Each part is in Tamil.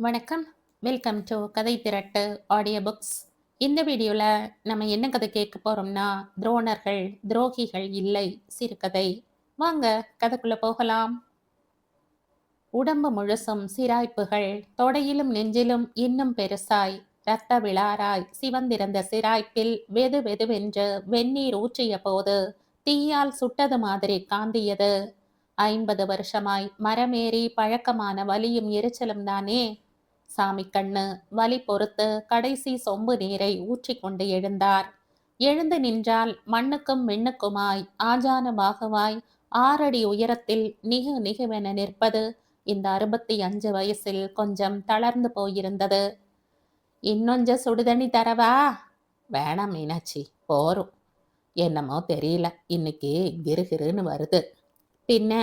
வணக்கம். வெல்கம் டு கதை திரட்டு ஆடியோ புக்ஸ். இந்த வீடியோவில் நம்ம என்ன கதை கேட்க போகிறோம்னா, துரோணர்கள் துரோகிகள் இல்லை சிறுகதை. வாங்க கதைக்குள்ள போகலாம். உடம்பு முழுசும் சிராய்ப்புகள், தொடையிலும் நெஞ்சிலும் இன்னும் பெருசாய் இரத்த விளாராய் சிவந்திருந்த சிராய்ப்பில் வெது வெதுவென்று வெந்நீர் ஊற்றிய போது தீயால் சுட்டது மாதிரி காந்தியது. 50 வருஷமாய் மரமேறி பழக்கமான வலியும் எரிச்சலும் தானே. சாமி கண்ணு வலி பொறுத்து கடைசி சொம்பு நீரை ஊற்றிக்கொண்டு எழுந்தார். எழுந்து நின்றால் மண்ணுக்கும் விண்ணுக்குமாய் ஆஜான பாகவாய் 6 அடி உயரத்தில் நிகு நிகுவென நிற்பது இந்த 65 வயசில் கொஞ்சம் தளர்ந்து போயிருந்தது. இன்னொஞ்ச சுடுதண்ணி தரவா? வேணாம் மீனாட்சி, போரும். என்னமோ தெரியல, இன்னைக்கு கிருகிருன்னு வருது. பின்ன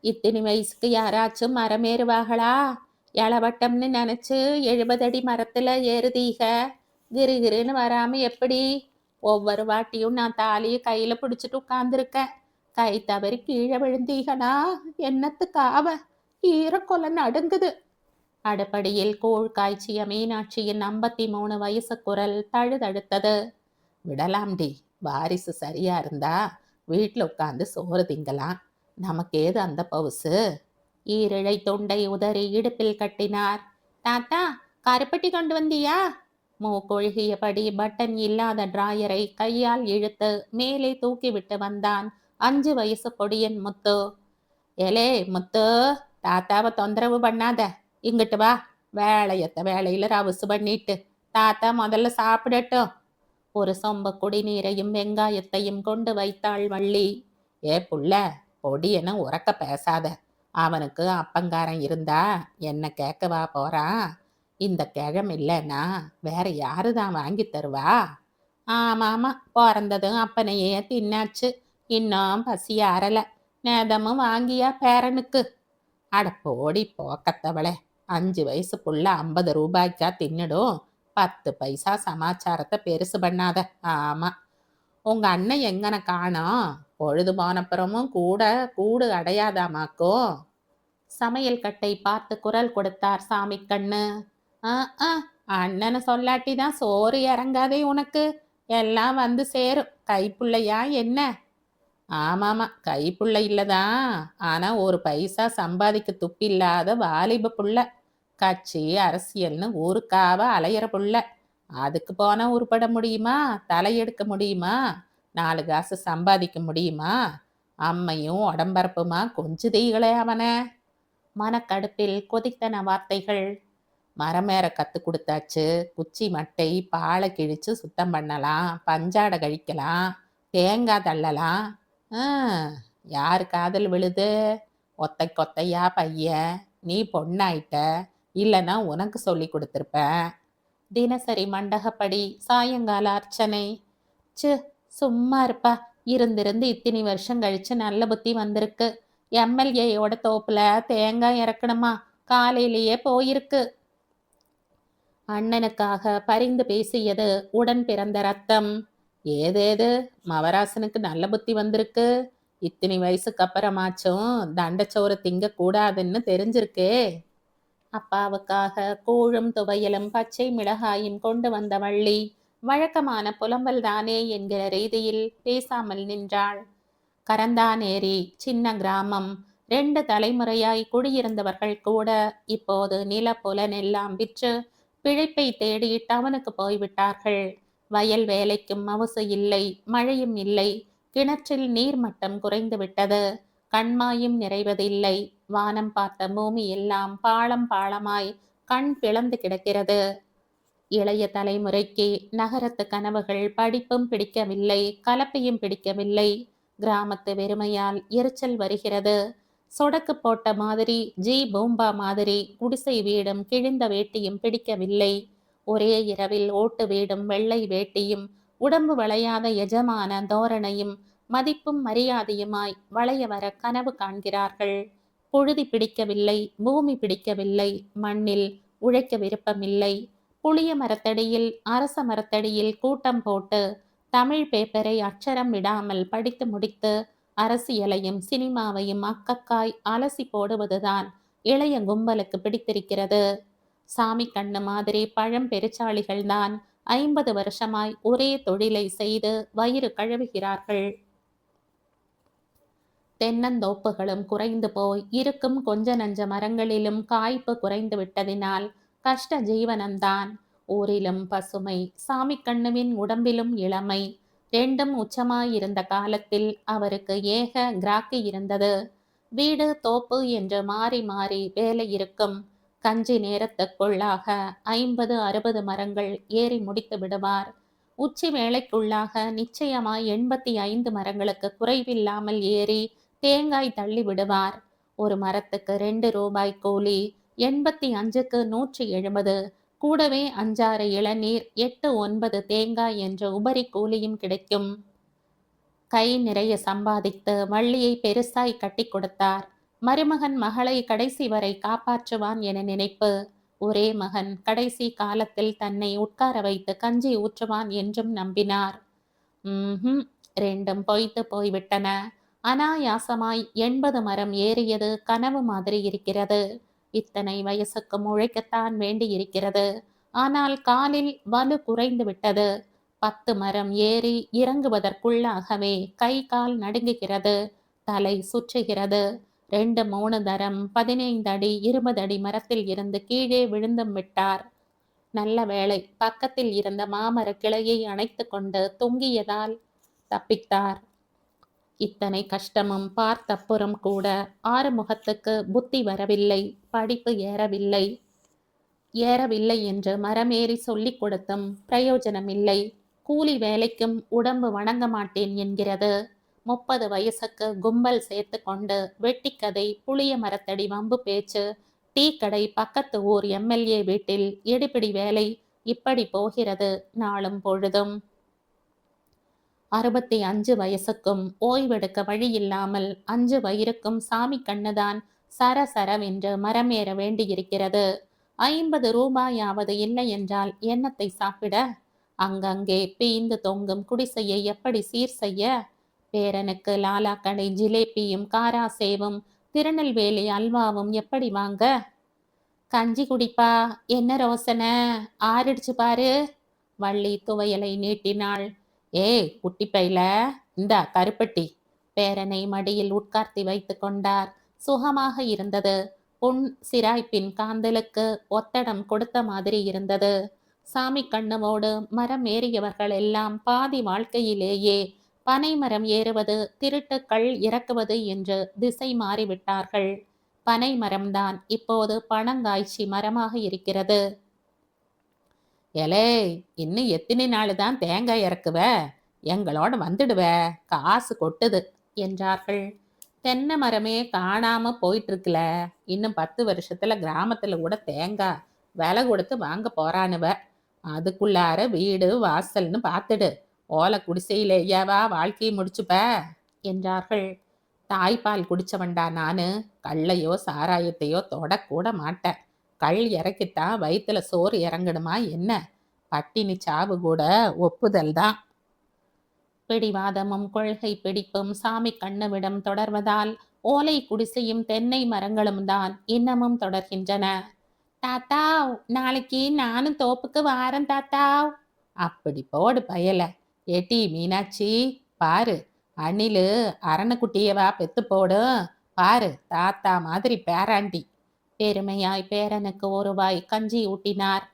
இத்தனி வயசுக்கு யாராச்சும் மரமேறுவாகளா? இளவட்டம்னு நினைச்சு 70 அடி மரத்துல ஏறுதீக, கிருகிருன்னு வராம எப்படி? ஒவ்வொரு வாட்டியும் நான் தாலியை கையில பிடிச்சிட்டு உட்கார்ந்துருக்கேன். கை தவறி கீழே விழுந்தீகனா என்னத்துக்காவ? ஈரக்கொலை நடுங்குது. அடுப்படியில் கூழ் காய்ச்சிய மீனாட்சியின் 53 வயசு குரல் தழுதழுத்தது. விடலாம்டி, வாரிசு சரியா இருந்தா வீட்டில் உட்காந்து சோறு திங்கலாம். நமக்கு ஏது அந்த பவுசு? ஈரிழை தொண்டை உதறி இடுப்பில் கட்டினார். தாத்தா, கருப்பட்டி கொண்டு வந்தியா? மூக்கொழுகியபடி பட்டன் இல்லாத டிராயரை கையால் இழுத்து மேலே தூக்கிவிட்டு வந்தான் 5 வயசு பொடியன் முத்து. ஏலே முத்து, தாத்தாவை தொந்தரவு பண்ணாத, இங்கிட்டு வா. வேலையத்த வேலையில ரவுசு பண்ணிட்டு தாத்தா முதல்ல சாப்பிடட்டும். ஒரு சொம்பு குடிநீரையும் வெங்காயத்தையும் கொண்டு வைத்தாள் வள்ளி. ஏ புள்ள, பொடியன உறக்க பேசாத. அவனுக்கு அப்பங்காரன் இருந்தா என்ன கேட்கவா போறான்? இந்த கிழம் இல்லைன்னா வேற யாருதான் வாங்கி தருவா? ஆமாமா, பிறந்ததும் அப்பனையே தின்னாச்சு, இன்னும் பசி அறல. நேதமும் வாங்கியா பேரனுக்கு? அட போடி போக்கத்தவளே, 5 வயசு புள்ள 50 ரூபாய்க்கா தின்னுடும்? 10 பைசா சமாச்சாரத்தை பெருசு பண்ணாத. ஆமா, உங்க அண்ணன் எங்கன காணோம்? பொழுது போனப்புறமும் கூட கூடு அடையாதாமாக்கும். சமையல் கட்டை பார்த்து குரல் கொடுத்தார் சாமி கண்ணு. அண்ணனை சொல்லாட்டி தான் சோறு இறங்காதே உனக்கு. எல்லாம் வந்து சேரும். கைப்புள்ளையா என்ன? ஆமாமா, கைப்புள்ள இல்லதான். ஆனா ஒரு பைசா சம்பாதிக்க துப்பில்லாத வாலிப புள்ள. கட்சி அரசியல்னு ஊருக்காவ அலையிற புள்ள. அதுக்கு போனா உருப்பட முடியுமா? தலையெடுக்க முடியுமா? 4 காசு சம்பாதிக்க முடியுமா? அம்மையும் உடம்பரப்புமா கொஞ்சுதீகளே அவனை. மனக்கடுப்பில் கொதித்தன வார்த்தைகள். மரமேற கத்து கொடுத்தாச்சு. குச்சி மட்டை பாலை கிழிச்சு சுத்தம் பண்ணலாம், பஞ்சாடை கழிக்கலாம், தேங்காய் தள்ளலாம். யாரு காதல் விழுது? ஒத்தை கொத்தையா பையன், நீ பொண்ணாயிட்ட. இல்லைன்னா உனக்கு சொல்லி கொடுத்துருப்பேன். தினசரி மண்டகப்படி சாயங்கால அர்ச்சனை. சு, சும்மா இருப்பா. இருந்திருந்து இத்தனை வருஷம் கழிச்சு நல்ல புத்தி வந்திருக்கு. எம்எல்ஏயோட தோப்புல தேங்காய் இறக்கணுமா? காலையிலேயே போயிருக்கு. அண்ணனுக்காக பரிந்து பேசியது உடன் பிறந்த ரத்தம். ஏதேது மவராசனுக்கு நல்ல புத்தி வந்திருக்கு. இத்தனை வயசுக்கு அப்புறமாச்சும் தண்டச்சோறு திங்க கூடாதுன்னு தெரிஞ்சிருக்கே. அப்பாவுக்காக கூழும் துவையலும் பச்சை மிளகாயும் கொண்டு வந்த வள்ளி வழக்கமான புலம்பல் தானே என்கிற ரீதியில் பேசாமல் நின்றாள். கரந்தானேரி சின்ன கிராமம். 2 தலைமுறையாய் குடியிருந்தவர்கள் கூட இப்போது நில புலன் எல்லாம் விற்று பிழைப்பை தேடி டவுனுக்கு போய்விட்டார்கள். வயல் வேலைக்கும் மவுசு இல்லை, மழையும் இல்லை. கிணற்றில் நீர்மட்டம் குறைந்து விட்டது. கண்மாயும் நிறைவதில்லை. வானம் பார்த்த பூமி எல்லாம் பாளம் பாளமாய் கண் பிளந்து கிடக்கிறது. இளைய தலைமுறைக்கு நகரத்து கனவுகள் படிப்பும் பிடிக்கவில்லை, கலப்பையும் பிடிக்கவில்லை. கிராமத்து வெறுமையால் எரிச்சல் வருகிறது. சொடக்கு போட்ட மாதிரி, ஜி பூம்பா மாதிரி குடிசை வீடும் கிழிந்த வேட்டியும் பிடிக்கவில்லை. ஒரே இரவில் ஓட்டு வீடும் வெள்ளை வேட்டியும் உடம்பு வளையாத எஜமான தோரணையும் மதிப்பும் மரியாதையுமாய் வளைய வர கனவு காண்கிறார்கள். புழுதி பிடிக்கவில்லை, பூமி பிடிக்கவில்லை, மண்ணில் உழைக்க விருப்பமில்லை. புளிய மரத்தடியில் அரச மரத்தடியில் கூட்டம் போட்டு தமிழ் பேப்பரை அச்சரம் விடாமல் படித்து முடித்து அரசியலையும் சினிமாவையும் அக்கக்காய் அலசி போடுவதுதான் இளைய கும்பலுக்கு பிடித்திருக்கிறது. சாமி கண்ணு மாதிரி பழம் பெருச்சாளிகள்தான் 50 வருஷமாய் ஒரே தொழிலை செய்து வயிறு கழுவுகிறார்கள். தென்னந்தோப்புகளும் குறைந்து போய் இருக்கும் கொஞ்ச நஞ்ச மரங்களிலும் காய்ப்பு குறைந்து விட்டதினால் கஷ்ட ஜீவனம்தான். ஊரிலும் பசுமை, சாமி கண்ணுவின் உடம்பிலும் இளமை, ரெண்டும் உச்சமாயிருந்த காலத்தில் அவருக்கு ஏக கிராக்கி இருந்தது. வீடு தோப்பு என்று மாறி மாறி வேலை இருக்கும். கஞ்சி நேரத்துக்குள்ளாக 50-60 மரங்கள் ஏறி முடித்து விடுவார். உச்சி வேளைக்குள்ளாக நிச்சயமாய் 85 மரங்களுக்கு குறைவில்லாமல் ஏறி தேங்காய் தள்ளி விடுவார். ஒரு மரத்துக்கு 2 ரூபாய் கூலி, 85க்கு 170, கூடவே 5-6 இளநீர், 8-9 தேங்காய் என்ற உபரி கூலியும் கிடைக்கும். கை நிறைய சம்பாதித்து வள்ளியை பெருசாய் கட்டி கொடுத்தார். மருமகன் மகளை கடைசி வரை காப்பாற்றுவான் என நினைப்பு. ஒரே மகன் கடைசி காலத்தில் தன்னை உட்கார வைத்து கஞ்சி ஊற்றுவான் என்றும் நம்பினார். ரெண்டும் பொய்த்து போய்விட்டன. அனாயாசமாய் 80 மரம் ஏறியது கனவு மாதிரி இருக்கிறது. இத்தனை வயசுக்கு உழைக்கத்தான் வேண்டி இருக்கிறது. ஆனால் காலில் வலு குறைந்து விட்டது. 10 மரம் ஏறி இறங்குவதற்குள்ளாகவே கை கால் நடுங்குகிறது, தலை சுற்றுகிறது. 2-3 தரம் 15 அடி 20 அடி மரத்தில் இருந்து கீழே விழுந்தும் விட்டார். நல்ல வேளை பக்கத்தில் இருந்த மாமர கிளையை அணைத்து கொண்டு தொங்கியதால் தப்பித்தார். இத்தனை கஷ்டமும் பார்த்தப்புறம் கூட ஆறுமுகத்துக்கு புத்தி வரவில்லை, படிப்பு ஏறவில்லை என்று மரமேறி சொல்லிக் கொடுத்தும் பிரயோஜனமில்லை. கூலி வேலைக்கும் உடம்பு வணங்க மாட்டேன் என்கிறது. 30 வயசுக்கு கும்பல் சேர்த்து கொண்டு வெட்டிக்கதை, புளிய மரத்தடி வம்பு பேச்சு, டீ கடை, பக்கத்து ஊர் எம்எல்ஏ வீட்டில் இடிபிடி வேலை, இப்படி போகிறது நாளும் பொழுதும். 65 வயசுக்கும் ஓய்வெடுக்க வழியில்லாமல் 5 வயிறுக்கும் சாமி கண்ணுதான் சரசரவென்று மரமேற வேண்டியிருக்கிறது. 50 ரூபாயாவது இல்லை என்றால் எண்ணத்தை சாப்பிட? அங்கங்கே பீந்து தொங்கும் குடிசையை எப்படி சீர் செய்ய? பேரனுக்கு லாலா கடை ஜிலேபியும் காராசேவும் திருநெல்வேலி அல்வாவும் எப்படி வாங்க? கஞ்சி குடிப்பா, என்ன ரோசனை, ஆறிடுச்சு பாரு. வள்ளி துவையலை நீட்டினாள். குட்டி பையில இந்த கருப்பட்டி. பேரனை மடியில் உட்கார்த்தி வைத்து கொண்டார். சுகமாக இருந்தது. பொன் சிராய்ப்பின் காந்தலுக்கு ஒத்தடம் கொடுத்த மாதிரி இருந்தது. சாமி கண்ணுவோடு மரம் ஏறியவர்கள் எல்லாம் பாதி வாழ்க்கையிலேயே பனை மரம் ஏறுவது, திருட்டு கள் இறக்குவது என்று திசை மாறிவிட்டார்கள். பனை மரம்தான் இப்போது பனங்காய்ச்சி மரமாக இருக்கிறது. எலே, இன்னும் எத்தனை நாள் தான் தேங்காய் இறக்குவ? எங்களோட வந்துடுவ, காசு கொட்டுது என்றார்கள். தென்னை மரமே காணாம போயிட்டு இருக்குல. இன்னும் 10 வருஷத்துல கிராமத்துல கூட தேங்காய் விலை கொடுத்து வாங்க போறானுவ. அதுக்குள்ளார வீடு வாசல்னு பார்த்துடு. ஓலை குடிசையிலேயாவா வாழ்க்கையை முடிச்சுப்ப என்றார்கள். தாய்ப்பால் குடிச்சவன்டா நானு. கள்ளையோ சாராயத்தையோ தொடக்கூட மாட்டேன். கள் இறக்கித்தான் வயிற்றுல சோறு இறங்கணுமா என்ன? பட்டினி சாவு கூட ஒப்புதல் தான். பிடிவாதமும் கொள்கை பிடிப்பும் சாமி கண்ணுவிடம் தொடர்வதால் ஓலை குடிசையும் தென்னை மரங்களும் தான் இன்னமும் தொடர்கின்றன. தாத்தாவ், நாளைக்கு நானும் தோப்புக்கு வாரேன் தாத்தாவ். அப்படி போடு பயல. ஏட்டி மீனாட்சி, பாரு, அணிலு அரணுக்குட்டியவா பெத்து போடும் பாரு, தாத்தா மாதிரி பேராண்டி. பெருமையாய் பேரனுக்கு ஒரு வாய் கஞ்சி ஊட்டினார்.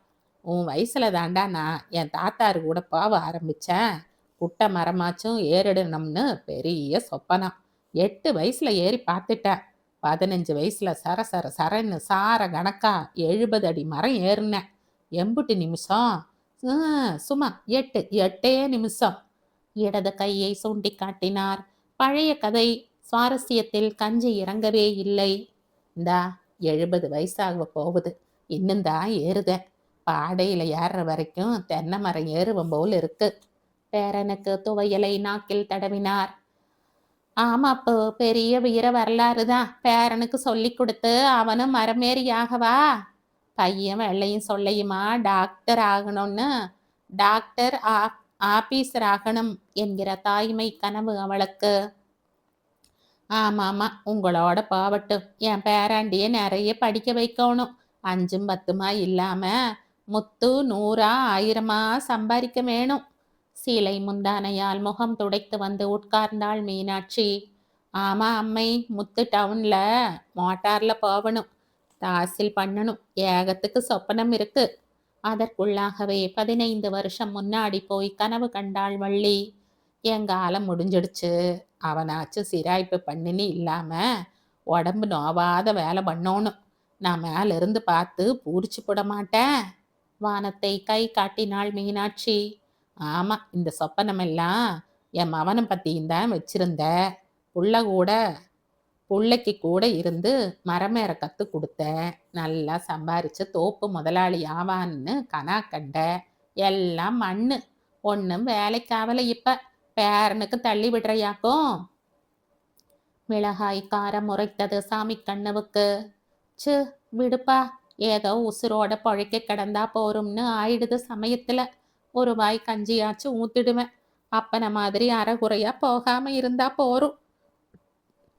உன் வயசுல தாண்டா நான் என் தாத்தாரு கூட போக ஆரம்பிச்சேன். குட்டை மரமாச்சும் ஏறிடணும்னு பெரிய சொப்பனம். 8 வயசுல ஏறி பார்த்துட்டேன். 15 வயசுல சரன்னு சார கணக்கா 70 அடி மரம் ஏறினேன். எம்புட்டு நிமிஷம்? சும்மா 8 நிமிஷம். இடது கையை சூண்டி காட்டினார். பழைய கதை சுவாரஸ்யத்தில் கஞ்சி இறங்கவே இல்லை. இந்தா 70 வயசாக போகுது, இன்னும் தான் ஏறுத. பாடையில ஏறுற வரைக்கும் தென்னை மரம் ஏறுவம் போல் இருக்கு. பேரனுக்கு துவையலை நாக்கில் தடவினார். ஆமாப்போ, பெரிய வீர வரலாறு தான் பேரனுக்கு சொல்லி கொடுத்து அவனும் மரமேறியாகவா? பையன் வெள்ளையும் சொல்லையுமா டாக்டர் ஆகணும்னு. டாக்டர் ஆபீசர் ஆகணும் என்கிற தாய்மை கனவு அவளுக்கு. ஆமாமா, உங்களோட பாவட்டும். என் பேராண்டிய நிறைய படிக்க வைக்கணும். 5ம் 10மா இல்லாம முத்து 100ஆ 1000மா சம்பாதிக்க வேணும். சீலை முந்தானையால் முகம் துடைத்து வந்து உட்கார்ந்தாள் மீனாட்சி. ஆமா அம்மை, முத்து டவுன்ல மோட்டார்ல போகணும், தாசில் பண்ணணும், ஏகத்துக்கு சொப்பனம் இருக்கு. அதற்குள்ளாகவே 15 வருஷம் முன்னாடி போய் கனவு கண்டாள் வள்ளி. என் காலம் முடிஞ்சிடுச்சு, அவனாச்சும் சிராய்ப்பு பண்ணின்னு இல்லாம உடம்பு நோவாத வேலை பண்ணோணும். நான் மேல இருந்து பார்த்து பூரிச்சு போட மாட்டேன். வானத்தை கை காட்டினாள் மீனாட்சி. ஆமா, இந்த சொப்பனமெல்லாம் என் மவனை பத்தியும் தான் வச்சிருந்த. புள்ள கூட புள்ளைக்கு கூட இருந்து மரமேற கத்து கொடுத்தேன். நல்லா சம்பாரிச்சு தோப்பு முதலாளி ஆவான்னு கனா கண்ட. எல்லாம் மண்ணு, ஒன்றும் வேலைக்காவல. இப்ப பேரனுக்கு தள்ளி விடுறையாக்கும். மிளகாய் காரம் உரைத்தது சாமி கண்ணுவுக்கு. ச்சு, விடுப்பா, ஏதோ உசுரோட பொழைக்க கிடந்தா போரும்னு ஆயிடுது சமயத்துல. ஒரு வாய் கஞ்சியாச்சும் ஊத்திடுவேன். அப்பன மாதிரி அறகுறையா போகாம இருந்தா போரும்.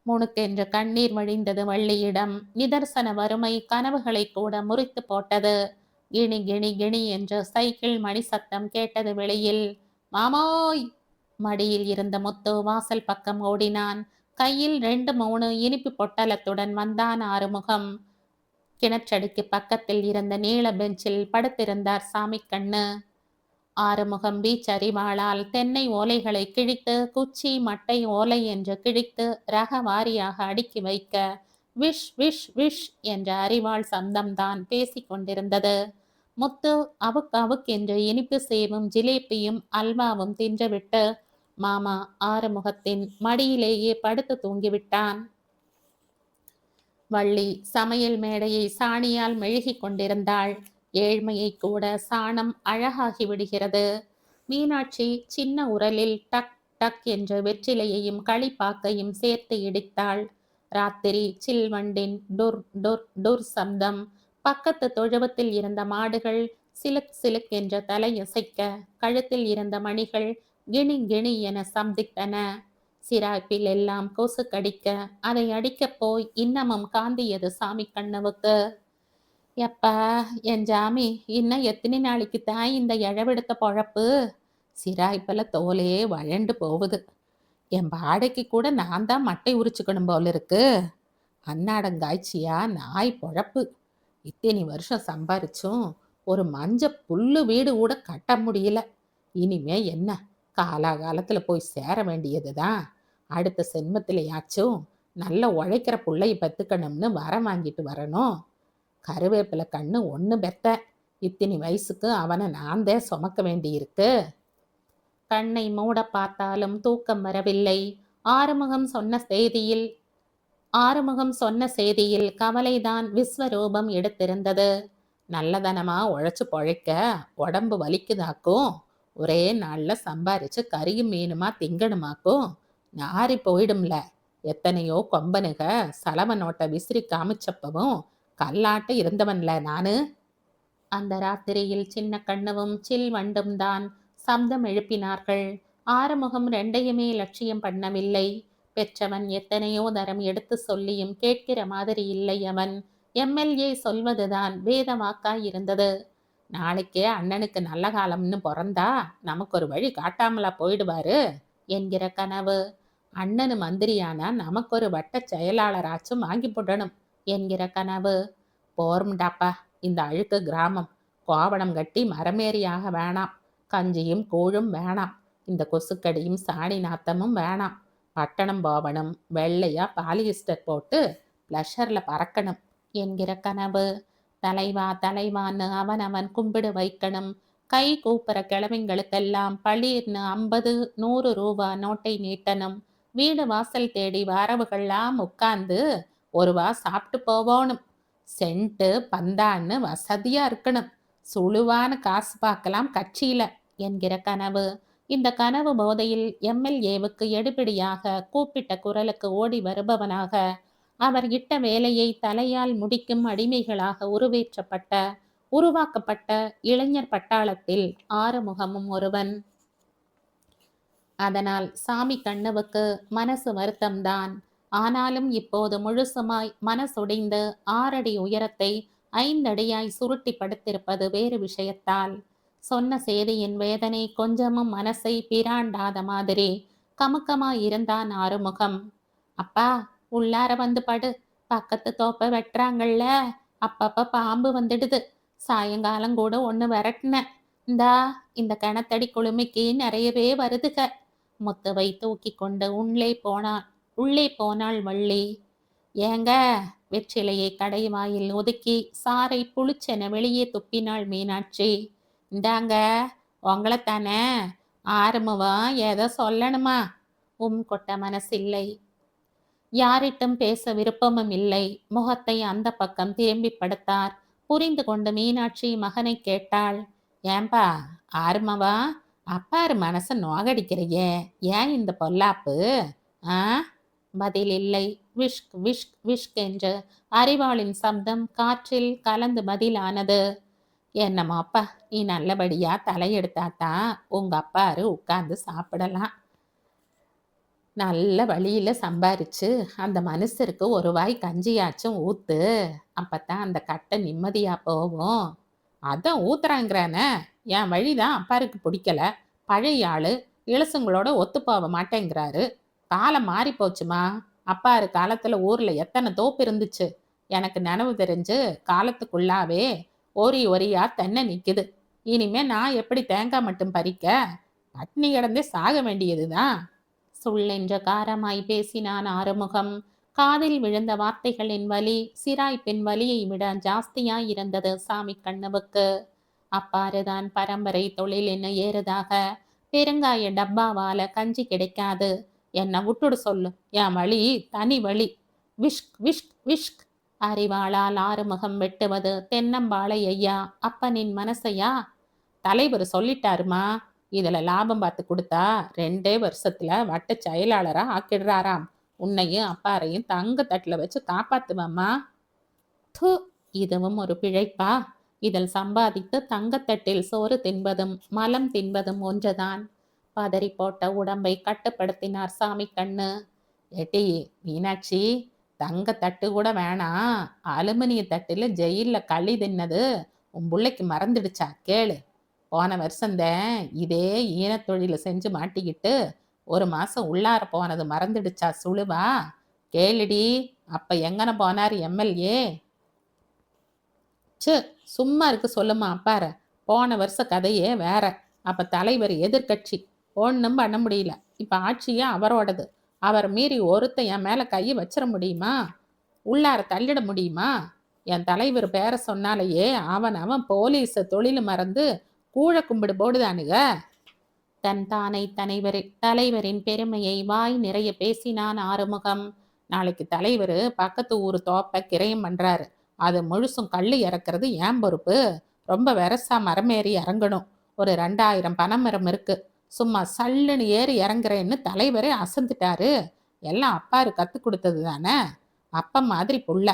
முணுக்கென்று கண்ணீர் வழிந்தது வள்ளியிடம். நிதர்சன வறுமை கனவுகளை கூட முறித்து போட்டது. கிணி கிணி கிணி என்று சைக்கிள் மணி சத்தம் கேட்டது வெளியில். மாமோய்! மடியில் இருந்த முத்து வாசல் பக்கம் ஓடினான். கையில் 2 3 இனிப்பு பொட்டலத்துடன் வந்தான் ஆறுமுகம். கிணற்றடிக்கு பக்கத்தில் இருந்த நீள பெஞ்சில் படுத்திருந்தார் சாமி கண்ணு. ஆறுமுகம் வீச்சரிவாளால் தென்னை ஓலைகளை கிழித்து குச்சி மட்டை ஓலை என்று கிழித்து ரக வாரியாக அடுக்கி வைக்க விஷ் விஷ் விஷ் என்ற அறிவாள் சந்தம்தான் பேசி கொண்டிருந்தது. முத்து அவுக் அவுக் என்று இனிப்பு சேவும் ஜிலேபியும் அல்வாவும் தின்றுவிட்டு மாமா ஆறுமுகத்தின் மடியிலேயே படுத்து தூங்கிவிட்டான். வள்ளி சமையல் மேடையை சாணியால் மெழுகி கொண்டிருந்தாள். ஏழ்மையை கூட சாணம் அழகாகி விடுகிறது. மீனாட்சி சின்ன உரலில் டக் டக் என்று வெற்றிலையையும் களிப்பாக்கையும் சேர்த்து இடித்தாள். ராத்திரி சில்வண்டின் டுர் டுர் டுர் சப்தம். பக்கத்து தொழுவத்தில் இருந்த மாடுகள் சிலுக் சிலுக் என்ற தலையசைக்க கழுத்தில் இருந்த மணிகள் கிணி கிணி என சப்தித்தன. சிராய்ப்பில் எல்லாம் கொசு கடிக்க அதை அடிக்கப் போய் இன்னமும் காந்தியது சாமி கண்ணுவுக்கு. எப்பா என் ஜாமி, இன்னும் எத்தனை நாளைக்கு தான் இந்த இழவெடுத்த பொழப்பு? சிராய்ப்பில் தோலே வழண்டு போகுது. என் பாடைக்கு கூட நான் தான் மட்டை உரிச்சுக்கணும் போல இருக்கு. அன்னாடங்காய்ச்சியா நாய் பொழப்பு. இத்தனை வருஷம் சம்பாரிச்சும் ஒரு மஞ்ச புல்லு வீடு கூட கட்ட முடியல. இனிமே என்ன, காலாகாலத்தில் போய் சேர வேண்டியது தான். அடுத்த சென்மத்திலையாச்சும் நல்ல உழைக்கிற பிள்ளைய பெற்றுக்கணும்னு வரம் வாங்கிட்டு வரணும். கருவேப்பிலை கண்ணு ஒன்று பெத்த. இத்தனை வயசுக்கு அவனை நான் தான் சுமக்க வேண்டியிருக்கு. கண்ணை மூட பார்த்தாலும் தூக்கம் வரவில்லை. ஆறுமுகம் சொன்ன செய்தியில் கவலைதான் விஸ்வரூபம் எடுத்திருந்தது. நல்லதனமா உழைச்சு பொழைக்க உடம்பு வலிக்குதாக்கும். ஒரே நாளில் சம்பாரிச்சு கறியும் மீனுமா திங்கணுமாக்கும். நாரி போயிடும்ல. எத்தனையோ கொம்பனுக சலவ நோட்டை விசிறி காமிச்சப்பவும் கல்லாட்டு இருந்தவன்ல நானு. அந்த ராத்திரியில் சின்ன கண்ணுவும் சில் வண்டும் தான் சப்தம் எழுப்பினார்கள். ஆறுமுகம் ரெண்டையுமே லட்சியம் பண்ணவில்லை. பெற்றவன் எத்தனையோ தரம் எடுத்து சொல்லியும் கேட்கிற மாதிரி இல்லை அவன். எம்எல்ஏ சொல்வதுதான் வேத வாக்காய் இருந்தது. நாளைக்கே அண்ணனுக்கு நல்ல காலம்னு பிறந்தா நமக்கு ஒரு வழி காட்டாமலா போயிடுவாரு என்கிற கனவு. அண்ணனு மந்திரியானா நமக்கு ஒரு வட்ட செயலாளராச்சும் வாங்கி போடணும் என்கிற கனவு. போர்ம்டாப்பா, இந்த அழுக்கு கிராமம். கோவணம் கட்டி மரமேறியாக வேணாம். கஞ்சியும் கூழும் வேணாம். இந்த கொசுக்கடியும் சாணி நாத்தமும் வேணாம். பட்டணம் போவணும், வெள்ளையா பாலிஸ்டர் போட்டு பிளஷர்ல பறக்கணும் என்கிற கனவு. தலைவா தலைவான்னு அவன் கும்பிடு வைக்கணும். கை கூப்புற கிழவிங்களுக்கெல்லாம் பளீர்னு 50 100 ரூபா நோட்டை நீட்டணும். வீடு வாசல் தேடி வரவுகள்லாம் உட்கார்ந்து ஒருவா சாப்பிட்டு போவோணும். சென்ட்டு பந்தான்னு வசதியா இருக்கணும். சுழுவான காசு பார்க்கலாம் கட்சியில என்கிற கனவு. இந்த கனவு போதையில் எம்எல்ஏவுக்கு எடுபிடியாக கூப்பிட்ட குரலுக்கு ஓடி வருபவனாக அவர் இட்ட வேலையை தலையால் முடிக்கும் அடிமைகளாக உருவாக்கப்பட்ட இளைஞர் பட்டாளத்தில் ஆறுமுகமும் ஒருவன். அதனால் சாமி கண்ணுவுக்கு மனசு வருத்தம்தான். ஆனாலும் இப்போது முழுசுமாய் மனசுடைந்து 6 அடி உயரத்தை ஐந்தடியாய் சுருட்டி படுத்திருப்பது வேறு விஷயத்தால். சொன்ன சேதியின் வேதனை கொஞ்சமும் மனசை பிராண்டாத மாதிரி கமுக்கமா இருந்தான் ஆறுமுகம். அப்பா, உள்ளார வந்து படு. பக்கத்து தோப்பை வெட்டுறாங்கள்ல, அப்பப்ப பாம்பு வந்துடுது. சாயங்காலம் கூட ஒன்று விரட்டினேன். இந்தா, இந்த கிணத்தடி குளுமைக்கு நிறையவே வருதுக. முத்துவை தூக்கி கொண்டு உள்ளே போனாள் வள்ளி. ஏங்க, வெற்றிலையை கடைவாயில் ஒதுக்கி சாரை புளிச்சென வெளியே துப்பினாள் மீனாட்சி. இந்தாங்க, உங்களைத்தானே. ஆறுமுவா ஏதோ சொல்லணுமா? கொட்ட மனசில்லை. யாரிட்டும் பேச விருப்பமும் இல்லை. முகத்தை அந்த பக்கம் திரும்பி படுத்தார். புரிந்து கொண்டு மீனாட்சி மகனை கேட்டாள். ஏன்பா ஆறுமவா, அப்பாரு மனசை நோகடிக்கிறையே, ஏன் இந்த பொல்லாப்பு? ஆ? பதில் இல்லை. விஷ்க் விஷ்க் விஷ்க் என்று அரிவாளின் சப்தம் காற்றில் கலந்து பதிலானது. என்னமாப்பா, நீ நல்லபடியா தலையெடுத்தாத்தான் உங்க அப்பாரு உட்கார்ந்து சாப்பிடலாம். நல்ல வழியில சம்பாரிச்சு அந்த மனுஷருக்கு ஒரு வாய் கஞ்சியாச்சும் ஊத்து. அப்பத்தான் அந்த கட்டை நிம்மதியா போகும். அதான் ஊத்துறாங்கிறானே. என் வழிதான் அப்பாருக்கு பிடிக்கல. பழைய ஆளு, இளசுங்களோட ஒத்து போக மாட்டேங்கிறாரு. காலம் மாறி போச்சுமா. அப்பாரு காலத்துல ஊர்ல எத்தனை தோப்பு இருந்துச்சு. எனக்கு நினைவு தெரிஞ்சு காலத்துக்குள்ளாவே ஒரியா தென்னை நிக்குது. இனிமே நான் எப்படி தேங்காய் மட்டும் பறிக்க? பட்னி கிடந்தே சாக வேண்டியதுதான். சுள்ளென்ற காரமாய் பேசினான் ஆறுமுகம். காதில் விழுந்த வார்த்தைகளின் வலி சிராய்ப்பின் வலியை விட ஜாஸ்தியாய் இருந்தது சாமி கண்ணுவுக்கு. அப்பாருதான் பரம்பரை தொழில்னு ஏறுதாக பெருங்காய டப்பாவால கஞ்சி கிடைக்காது. என்ன விட்டுடு சொல்லு, என் வழி தனி வழி. விஷ்க் விஷ்க் விஷ்க். அறிவாளால் ஆறுமுகம் வெட்டுவது தென்னம்பாளை ஐயா அப்பனின் மனசையா? தலைவர் சொல்லிட்டாருமா, இதுல லாபம் பார்த்து கொடுத்தா 2 வருஷத்துல வட்ட செயலாளரா ஆக்கிடுறாராம். உன்னையும் அப்பாரையும் தங்க தட்டுல வச்சு காப்பாத்துவாம்மா. து, இதுவும் ஒரு பிழைப்பா? இதில் சம்பாதித்து தங்கத்தட்டில் சோறு தின்பதும் மலம் தின்பதும் ஒன்றுதான். பதறி போட்ட உடம்பை கட்டுப்படுத்தினார் சாமி கண்ணு. ஏட்டி மீனாட்சி, தங்க தட்டு கூட வேணாம், அலுமினிய தட்டுல ஜெயில்ல களி தின்னது உன் பிள்ளைக்கு மறந்துடுச்சா கேளு. போன வருஷம்தான் இதே ஈனத்தொழில செஞ்சு மாட்டிக்கிட்டு 1 மாசம் உள்ளார போனது மறந்துடுச்சா சுழுவா? கேளுடி, அப்ப எங்கன போனார் எம்எல்ஏ? சு, சும்மா இருக்கு சொல்லுமா அப்பார. போன வருஷ கதையே வேற. அப்ப தலைவர் எதிர்கட்சி, ஒன்றும் பண்ண முடியல. இப்ப ஆட்சியே அவரோடது. அவர் மீறி ஒருத்த என் மேல கையை வச்சிட முடியுமா? உள்ளார தள்ளிட முடியுமா? என் தலைவர் பேர சொன்னாலேயே அவன் போலீஸ தொழில் மறந்து கூழ கும்பிடு போடுதானுங்க. தன் தானை தலைவரின் பெருமையை வாய் நிறைய பேசினான் ஆறுமுகம். நாளைக்கு தலைவர் பக்கத்து ஊர் தோப்ப கிரயம் பண்றாரு. அது முழுசும் கள்ளு இறக்குறது ஏன் பொறுப்பு? ரொம்ப வெரசா மரமேறி இறங்கணும். ஒரு 2000 பனைமரம் இருக்கு. சும்மா சல்லுன்னு ஏறி இறங்குறேன்னு தலைவரே அசந்துட்டாரு. எல்லாம் அப்பாரு கத்து கொடுத்தது தானே. அப்ப மாதிரி புள்ள.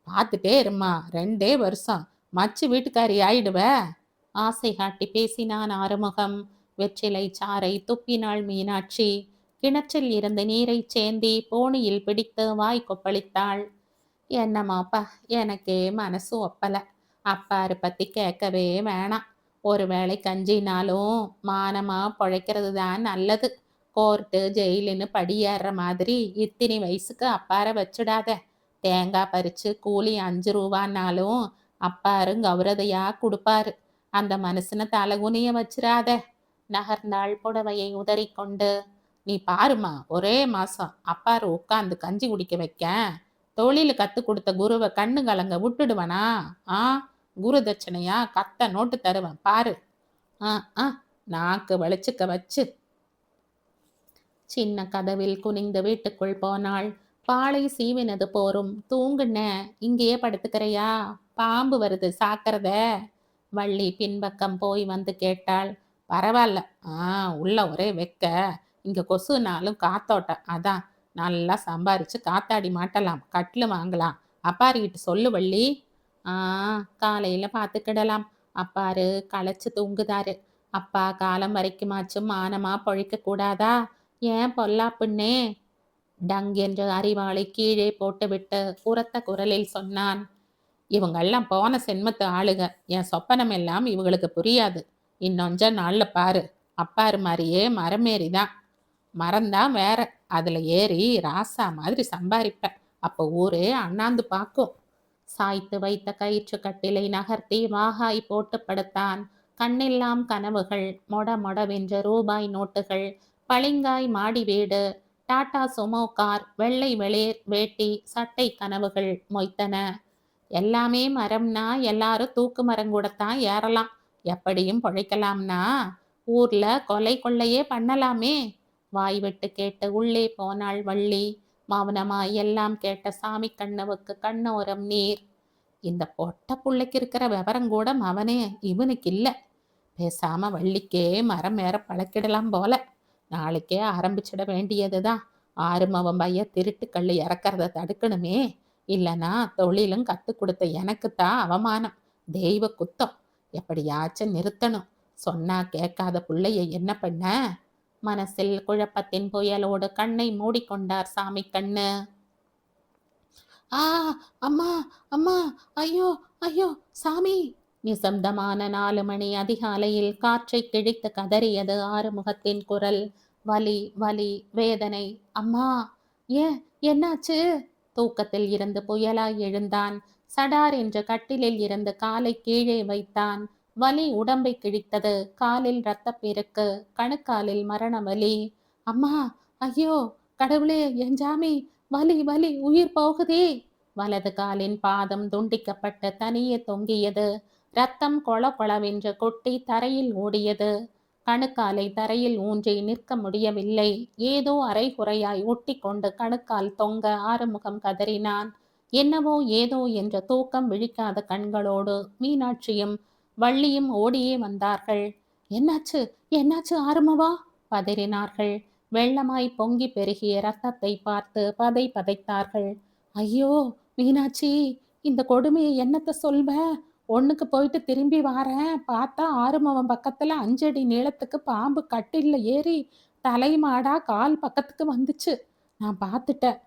பார்த்துட்டே இருமா, 2 வருஷம் மச்சு வீட்டுக்காரி ஆயிடுவ. ஆசை காட்டி பேசினான் ஆறுமுகம். வெற்றிலை சாறை துப்பினாள் மீனாட்சி. கிணற்றில் இருந்து நீரை சேந்தி போனியில் பிடித்து வாய் கொப்பளித்தாள். என்னமாப்பா, எனக்கே மனசு ஒப்பல. அப்பாரு பத்தி கேட்கவே வேணாம். ஒரு வேளை கஞ்சினாலும் மானமா பொழைக்கிறது தான் நல்லது. கோர்ட்டு ஜெயிலுன்னு படியேற மாதிரி இத்தினி வயசுக்கு அப்பார வச்சுடாத. தேங்காய் பறிச்சு கூலி 5 ரூபான்னாலும் அப்பாரு கௌரதையா கொடுப்பாரு. அந்த மனுஷனை தலகுனிய வச்சிராத. நகர்ந்தாள் புடவையை உதறிக்கொண்டு. நீ பாருமா, ஒரே மாசம் அப்பாரு உட்காந்து கஞ்சி குடிக்க வைக்க. தொழில் கத்து கொடுத்த குருவை கண்ணு கலங்க விட்டுடுவனா? குரு தட்சணையா கத்த நோட்டு தருவேன் பாரு. நாக்கு வலிச்சுக்க வச்சு. சின்ன கதவில் குனிந்து வீட்டுக்குள் போனாள். பாலை சீவினது போரும். தூங்குன, இங்கேயே படுத்துக்கிறையா? பாம்பு வருது சாக்கிறத. வள்ளி பின்பக்கம் போய் வந்து கேட்டாள். பரவாயில்ல, உள்ள ஒரே வெக்க. இங்க கொசுனாலும் காத்தோட்டம், அதான் நல்லா சம்பாரிச்சு காத்தாடி மாட்டலாம், கட்டில் வாங்கலாம். அப்பாருக்கிட்ட சொல்லு வள்ளி. காலையில பார்த்துக்கிடலாம். அப்பாரு களைச்சு தூங்குதாரு. அப்பா காலம் வரைக்குமாச்சும் மானமா பொழைக்க கூடாதா? ஏன் பொல்லாப்புன்னே? டங் என்று அறிவாளை கீழே போட்டுவிட்டு உரத்த குரலில் சொன்னான். இவங்கெல்லாம் போன சென்மத்து ஆளுக. என் சொப்பனம் எல்லாம் இவங்களுக்கு புரியாது. இன்னொஞ்ச நாள்ல பாரு. அப்பாரு மாதிரியே மரமேறிதான். மரம்தான் வேற. அதுல ஏறி ராசா மாதிரி சம்பாரிப்பேன். அப்போ ஊரே அண்ணாந்து பார்க்கும். சாய்த்து வைத்த கயிற்று கட்டிலை நகர்த்தி வாகாய் போட்டு படுத்தான். கண்ணெல்லாம் கனவுகள். மொட மொடவென்ற ரூபாய் நோட்டுகள். பளிங்காய் மாடி வீடு. Tata Sumo car. வெள்ளை வெளிர் வேட்டி சட்டை கனவுகள் மொய்த்தன. எல்லாமே மரம்னா எல்லாரும் தூக்கு மரம் கூடத்தான் ஏறலாம். எப்படியும் பொழைக்கலாம்னா ஊர்ல கொலை கொள்ளையே பண்ணலாமே. வாய் விட்டு கேட்டு உள்ளே போனாள் வள்ளி. மௌனமாய் எல்லாம் கேட்ட சாமி கண்ணவுக்கு கண்ணோரம் நீர். இந்த பொட்ட புள்ளைக்கு இருக்கிற விவரம் கூட மவனே இவனுக்கு இல்ல. பேசாம வள்ளிக்கே மரம் ஏற பழக்கிடலாம் போல. நாளைக்கே ஆரம்பிச்சிட வேண்டியதுதான். ஆறுமவன் பைய திருட்டு கள்ளு இறக்கறத தடுக்கணுமே. இல்லைன்னா தொழிலும் கத்து கொடுத்த எனக்குத்தான் அவமானம். தெய்வ குத்தம். எப்படியாச்சும் நிறுத்தணும். சொன்னா கேட்காத புள்ளைய என்ன பண்ண? மனசில் குழப்பத்தின் புயலோடு கண்ணை மூடிக்கொண்டார் சாமி கண்ணு. ஆ அம்மா அம்மா ஐயோ ஐயோ சாமி! நிசப்தமான 4 மணி அதிகாலையில் காற்றை கிழித்து கதறியது ஆறுமுகத்தின் குரல். வலி வலி வேதனை. அம்மா! ஏன் என்னாச்சு? தூக்கத்தில் இருந்து புயலாய் எழுந்தான். சடார் என்ற கட்டிலில் இருந்து காலை கீழே வைத்தான். வலி உடம்பை கிழித்தது. காலில் இரத்தப்பெருக்கு. கணுக்காலில் மரண வலி. அம்மா! ஐயோ கடவுளே! என் ஜாமி! வலி வலி உயிர் போகுதே! வலது காலின் பாதம் துண்டிக்கப்பட்டு தனியே தொங்கியது. ரத்தம் கொள கொளவென்று கொட்டி தரையில் ஓடியது. கணுக்காலை தரையில் ஊன்றி நிற்க முடியவில்லை. ஏதோ அரைகுறையாய் ஒட்டி கொண்டு கணுக்கால் தொங்க ஆறுமுகம் கதறினான். என்னவோ ஏதோ என்ற தூக்கம் விழிக்காத கண்களோடு மீனாட்சியும் வள்ளியும் ஓடியே வந்தார்கள். என்னாச்சு என்னாச்சு ஆறுமவா? பதறினார்கள். வெள்ளமாய் பொங்கி பெருகிய ரத்தத்தை பார்த்து பதை பதைத்தார்கள். ஐயோ மீனாட்சி! இந்த கொடுமையை என்னத்த சொல்வ? ஒண்ணுக்கு போயிட்டு திரும்பி வாரேன். பார்த்தா ஆறுமவன் பக்கத்துல 5 அடி நீளத்துக்கு பாம்பு கட்டில்ல ஏறி தலைமாடா கால் பக்கத்துக்கு வந்துச்சு. நான் பார்த்துட்டேன்.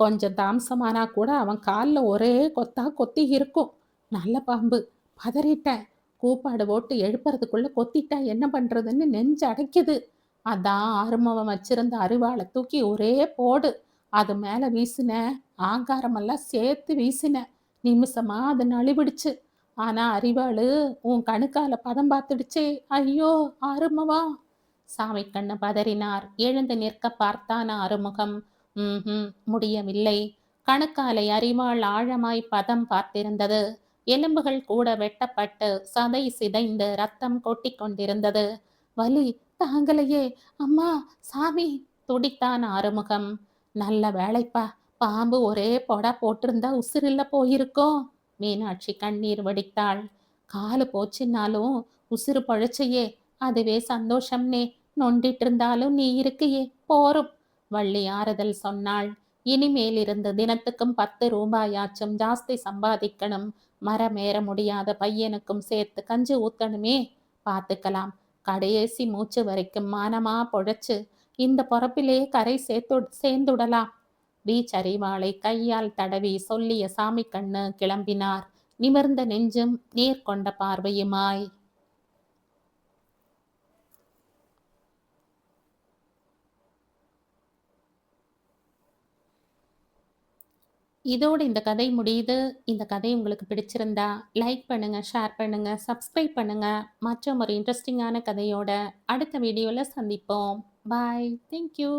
கொஞ்சம் தாமசமானா கூட அவன் காலில் ஒரே கொத்தா கொத்தி இருக்கும். நல்ல பாம்பு. பதறிட்டேன். கூப்பாடு போட்டு எழுப்புறதுக்குள்ள கொத்திட்டா என்ன பண்றதுன்னு நெஞ்சு அடைக்குது. அதான் ஆறுமவன் வச்சிருந்த அருவாளை தூக்கி ஒரே போடு. அது மேல வீசின. ஆங்காரமெல்லாம் சேர்த்து வீசின. நிமிஷமா அது நழுவிடுச்சு. ஆனா அரிவாளு உன் கணுக்கால பதம் பார்த்துடுச்சே. ஐயோ ஆறுமவா! சாமி கண்ணு பதறினார். எழுந்து நிற்க பார்த்தான் ஆறுமுகம். முடியவில்லை. கணுக்காலை அரிவாள் ஆழமாய் பதம் பார்த்திருந்தது. எலும்புகள் கூட வெட்டப்பட்டு சதை சிதைந்து ரத்தம் கொட்டி கொண்டிருந்தது. வலி தாங்கலையே. அம்மா சாமி! துடித்தான் ஆறுமுகம். நல்ல வேலைப்பா. பாம்பு ஒரே பொடா போட்டிருந்தா உசிரில்ல போயிருக்கோம். மீனாட்சி கண்ணீர் வடித்தாள். காலு போச்சுன்னாலும் உசுறு பொழைச்சையே, அதுவே சந்தோஷம்னே. நொண்டிட்டு இருந்தாலும் நீ இருக்கையே போரும். வள்ளி ஆறுதல் சொன்னாள். இனிமேலிருந்து தினத்துக்கும் 10 ரூபாயாச்சும் ஜாஸ்தி சம்பாதிக்கணும். மரமேற முடியாத பையனுக்கும் சேர்த்து கஞ்சி ஊத்தணுமே. பார்த்துக்கலாம். கடைசி மூச்சு வரைக்கும் மானமா பொழைச்சு இந்த பொறப்பிலே கரை சேர்ந்துடலாம். வீச்சரிவாளை கையால் தடவி சொல்லிய சாமி கண்ணு கிளம்பினார். நிமிர்ந்த நெஞ்சும் நேர் கொண்ட பார்வையுமாய். இதோடு இந்த கதை முடியுது. இந்த கதை உங்களுக்கு பிடிச்சிருந்தா லைக் பண்ணுங்க, ஷேர் பண்ணுங்க, சப்ஸ்கிரைப் பண்ணுங்க. மற்றும் ஒரு இன்ட்ரெஸ்டிங்கான கதையோட அடுத்த வீடியோல சந்திப்போம். பாய். தேங்க்யூ.